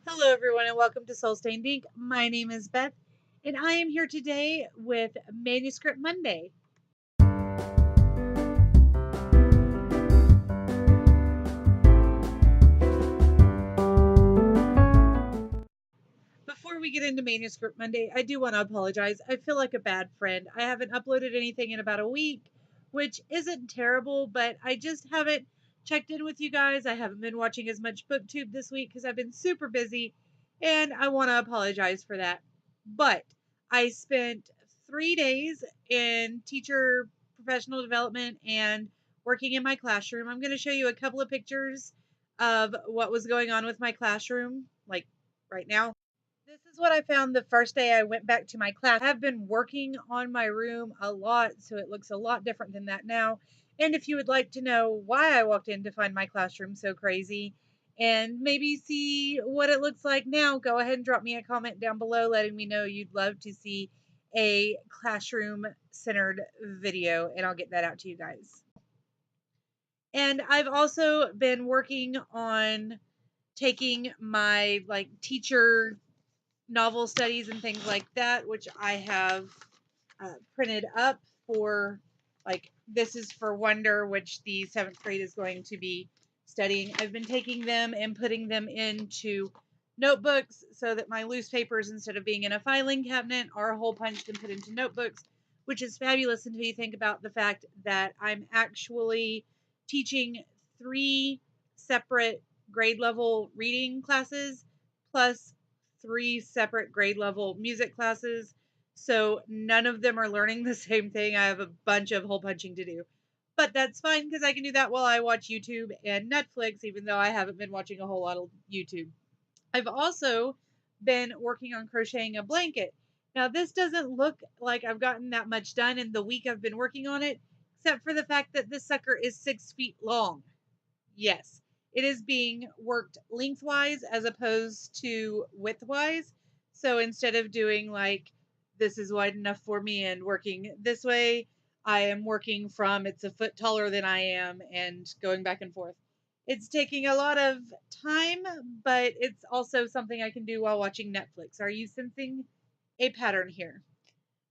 Hello, everyone, and welcome to Soul Stained Ink. My name is Beth, and I am here today with Manuscript Monday. Before we get into Manuscript Monday, I do want to apologize. I feel like a bad friend. I haven't uploaded anything in about a week, which isn't terrible, but I just haven't checked in with you guys. I haven't been watching as much BookTube this week because I've been super busy, and I want to apologize for that. But I spent 3 days in teacher professional development and working in my classroom. I'm going to show you a couple of pictures of what was going on with my classroom, like right now. This is what I found the first day I went back to my class. I have been working on my room a lot, so it looks a lot different than that now. And if you would like to know why I walked in to find my classroom so crazy and maybe see what it looks like now, go ahead and drop me a comment down below letting me know you'd love to see a classroom centered video, and I'll get that out to you guys. And I've also been working on taking my teacher novel studies and things like that, which I have printed up for, like, this is for Wonder, which the 7th grade is going to be studying. I've been taking them and putting them into notebooks so that my loose papers, instead of being in a filing cabinet, are hole punched and put into notebooks, which is fabulous until you think about the fact that I'm actually teaching 3 separate grade level reading classes plus 3 separate grade level music classes. So none of them are learning the same thing. I have a bunch of hole punching to do. But that's fine because I can do that while I watch YouTube and Netflix, even though I haven't been watching a whole lot of YouTube. I've also been working on crocheting a blanket. Now, this doesn't look like I've gotten that much done in the week I've been working on it, except for the fact that this sucker is 6 feet long. Yes, it is being worked lengthwise as opposed to widthwise. So instead of doing like this is wide enough for me and working this way, I am working from it's a foot taller than I am and going back and forth. It's taking a lot of time, but it's also something I can do while watching Netflix. Are you sensing a pattern here?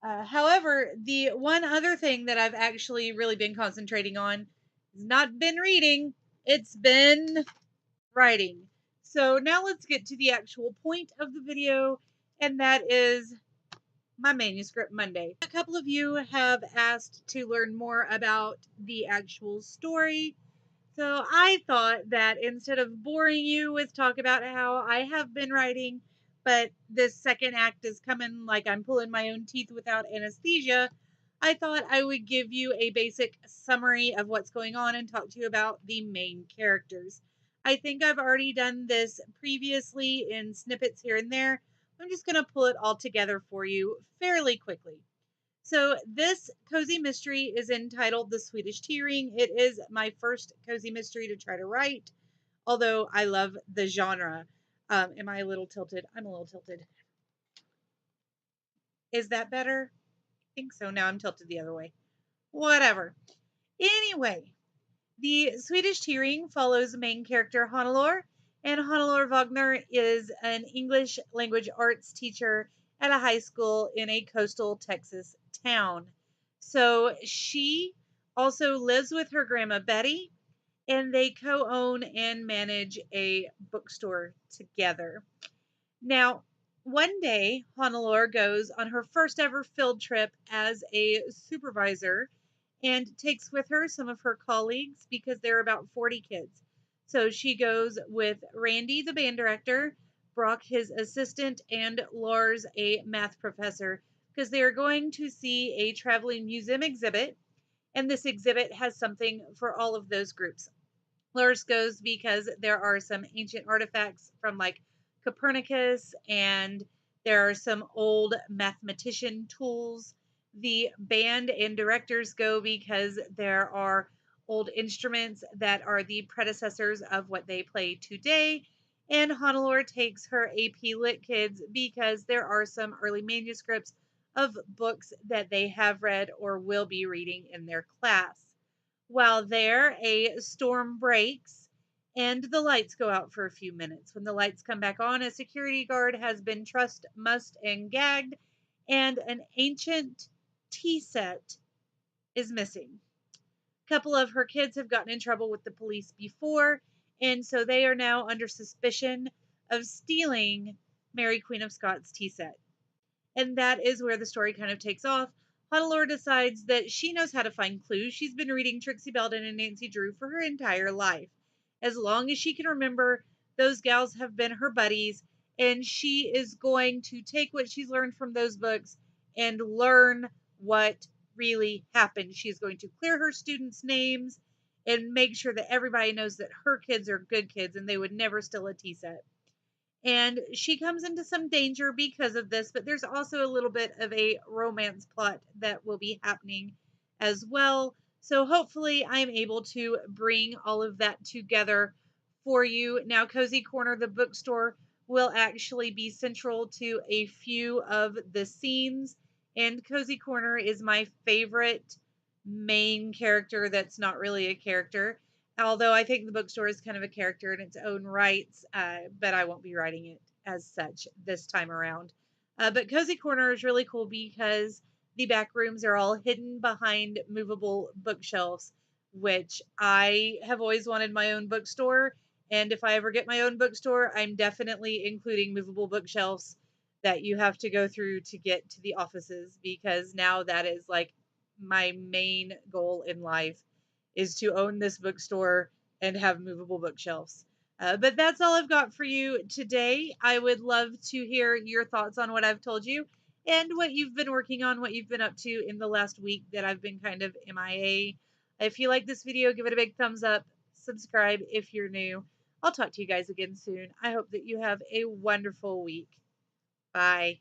However, the one other thing that I've actually really been concentrating on has not been reading, it's been writing. So now let's get to the actual point of the video, and that is my Manuscript Monday. A couple of you have asked to learn more about the actual story. So I thought that instead of boring you with talk about how I have been writing, but this second act is coming like I'm pulling my own teeth without anesthesia, I thought I would give you a basic summary of what's going on and talk to you about the main characters. I think I've already done this previously in snippets here and there. I'm just going to pull it all together for you fairly quickly. So this cozy mystery is entitled The Swedish Tea Ring. It is my first cozy mystery to try to write, although I love the genre. Am I a little tilted? I'm a little tilted. Is that better? I think so. Now I'm tilted the other way. Whatever. Anyway, the Swedish Tea Ring follows main character Hannelore, and Hannelore Wagner is an English language arts teacher at a high school in a coastal Texas town. So she also lives with her grandma Betty, and they co-own and manage a bookstore together. Now, one day, Hannelore goes on her first ever field trip as a supervisor and takes with her some of her colleagues because there are about 40 kids. So she goes with Randy, the band director, Brock, his assistant, and Lars, a math professor, because they are going to see a traveling museum exhibit, and this exhibit has something for all of those groups. Lars goes because there are some ancient artifacts from like Copernicus, and there are some old mathematician tools. The band and directors go because there are old instruments that are the predecessors of what they play today. And Hannelore takes her AP Lit kids because there are some early manuscripts of books that they have read or will be reading in their class. While there, a storm breaks, and the lights go out for a few minutes. When the lights come back on, a security guard has been trussed, mussed, and gagged, and an ancient tea set is missing. A couple of her kids have gotten in trouble with the police before, and so they are now under suspicion of stealing Mary Queen of Scots tea set. And that is where the story kind of takes off. Hannelore decides that she knows how to find clues. She's been reading Trixie Belden and Nancy Drew for her entire life. As long as she can remember, those gals have been her buddies, and she is going to take what she's learned from those books and learn what really happened. She's going to clear her students' names and make sure that everybody knows that her kids are good kids and they would never steal a tea set. And she comes into some danger because of this, but there's also a little bit of a romance plot that will be happening as well. So hopefully I'm able to bring all of that together for you. Now, Cozy Corner, the bookstore, will actually be central to a few of the scenes, and Cozy Corner is my favorite main character that's not really a character, although I think the bookstore is kind of a character in its own rights, but I won't be writing it as such this time around. But Cozy Corner is really cool because the back rooms are all hidden behind movable bookshelves, which I have always wanted my own bookstore. And if I ever get my own bookstore, I'm definitely including movable bookshelves that you have to go through to get to the offices, because now that is like my main goal in life, is to own this bookstore and have movable bookshelves. But that's all I've got for you today. I would love to hear your thoughts on what I've told you and what you've been working on, what you've been up to in the last week that I've been kind of MIA. If you like this video, give it a big thumbs up. Subscribe if you're new. I'll talk to you guys again soon. I hope that you have a wonderful week. Bye.